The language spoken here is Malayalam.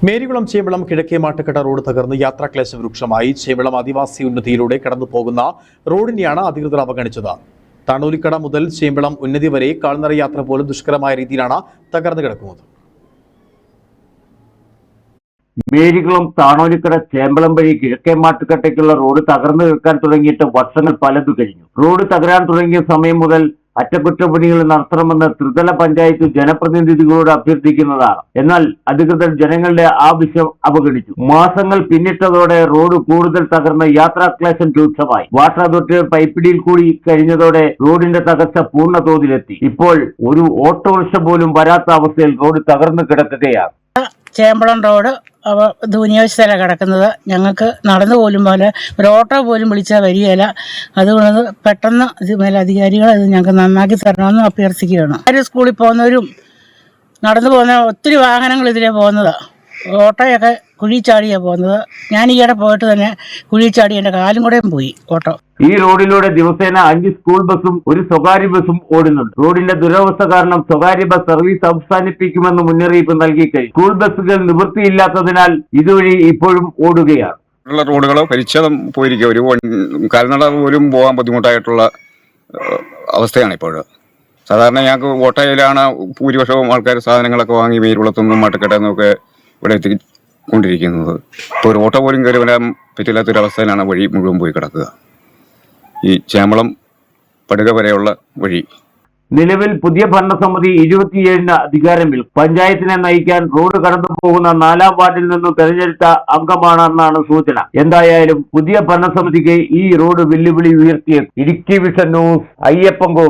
മേരികുളം ചേമ്പളം കിഴക്കേ മാട്ടുകട റോഡ് തകർന്ന് യാത്രാക്ലേശം രൂക്ഷമായി. ചേമ്പളം ആദിവാസി ഉന്നതിയിലൂടെ കടന്നു പോകുന്ന റോഡിനെയാണ് അധികൃതർ അവഗണിച്ചത്. താണൂലിക്കട മുതൽ ചേമ്പളം ഉന്നതി വരെ കാൽനട യാത്ര പോലും ദുഷ്കരമായ രീതിയിലാണ് തകർന്നു കിടക്കുന്നത്. മേരികുളം താണോലിക്കട ചേമ്പളം വഴി കിഴക്കേ മാട്ടുകട്ടയ്ക്കുള്ള റോഡ് തകർന്നു കിടക്കാൻ തുടങ്ങിയിട്ട് വർഷങ്ങൾ പലതു കഴിഞ്ഞു. റോഡ് തകരാൻ തുടങ്ങിയ സമയം മുതൽ അറ്റകുറ്റപ്പണികൾ നടത്തണമെന്ന് ത്രിതല പഞ്ചായത്ത് ജനപ്രതിനിധികളോട് അഭ്യർത്ഥിക്കുന്നതാണ്. എന്നാൽ അധികൃതർ ജനങ്ങളുടെ ആവശ്യം അവഗണിച്ചു. മാസങ്ങൾ പിന്നിട്ടതോടെ റോഡ് കൂടുതൽ തകർന്ന് യാത്രാക്ലേശം രൂക്ഷമായി. വാട്ടർ അതോറിറ്റി പൈപ്പിടിയിൽ കൂടി കഴിഞ്ഞതോടെ റോഡിന്റെ തകർച്ച പൂർണ്ണ തോതിലെത്തി. ഇപ്പോൾ ഒരു ഓട്ടോറിക്ഷ പോലും വരാത്ത അവസ്ഥയിൽ റോഡ് തകർന്നു കിടക്കുകയാണ്. ചേമ്പളം റോഡ് ദൂനിയാവശ്യത്തിലാണ് കിടക്കുന്നത്. ഞങ്ങൾക്ക് നടന്നു പോലും പോലെ ഒരു ഓട്ടോ പോലും വിളിച്ചാൽ വരികയില്ല. അതുകൊണ്ട് പെട്ടെന്ന് മേലധികാരികൾ ഇത് ഞങ്ങൾക്ക് നന്നാക്കി തരണമെന്ന് അഭ്യർത്ഥിക്കുകയാണ്. സ്കൂളിൽ പോകുന്നവരും നടന്നു പോകുന്ന ഒത്തിരി വാഹനങ്ങൾ ഇതിലേ പോകുന്നത്. ഓട്ടോയൊക്കെ കുഴി ചാടിയാണ് പോകുന്നത്. ഞാൻ ഈയിടെ പോയിട്ട് തന്നെ കുഴി ചാടി എൻ്റെ കാലും കൂടെയും പോയി ഓട്ടോ. ഈ റോഡിലൂടെ ദിവസേന 5 സ്കൂൾ ബസും ഒരു സ്വകാര്യ ബസും ഓടുന്നുണ്ട്. റോഡിന്റെ ദുരവസ്ഥ കാരണം സ്വകാര്യ ബസ് സർവീസ് അവസാനിപ്പിക്കുമെന്ന് മുന്നറിയിപ്പ് നൽകി കഴിഞ്ഞു. സ്കൂൾ ബസ്സുകൾ നിവൃത്തിയില്ലാത്തതിനാൽ ഇതുവഴി ഇപ്പോഴും ഓടുകയാണ്. റോഡുകൾ പരിച്ഛേദം പോയിരിക്കുക. ഒരു കാൽനട പോലും പോകാൻ ബുദ്ധിമുട്ടായിട്ടുള്ള അവസ്ഥയാണ് ഇപ്പോൾ. സാധാരണ ഞങ്ങൾക്ക് ഓട്ടോയിലാണ് ഭൂരിപക്ഷവും ആൾക്കാർ സാധനങ്ങളൊക്കെ വാങ്ങി മേരികുളത്തുനിന്നും മാട്ടുകടയിൽ ഇവിടെ എത്തിക്കൊണ്ടിരിക്കുന്നത്. ഇപ്പോൾ ഒരു ഓട്ടോ പോലും കയറി വരാൻ പറ്റില്ലാത്തൊരവസ്ഥയിലാണ് വഴി മുഴുവൻ പോയി കിടക്കുക. ഈ ചേമ്പളം പടുക വരെയുള്ള വഴി. നിലവിൽ പുതിയ ഭരണസമിതി 27-ന് അധികാരമിൽ പഞ്ചായത്തിനെ നയിക്കാൻ റോഡ് കടന്നു പോകുന്ന 4-ാം വാർഡിൽ നിന്നും തെരഞ്ഞെടുത്ത അംഗമാണെന്നാണ് സൂചന. എന്തായാലും പുതിയ ഭരണസമിതിക്ക് ഈ റോഡ് വെല്ലുവിളി ഉയർത്തിയത്. Idukki vision news, Ayyappancoil.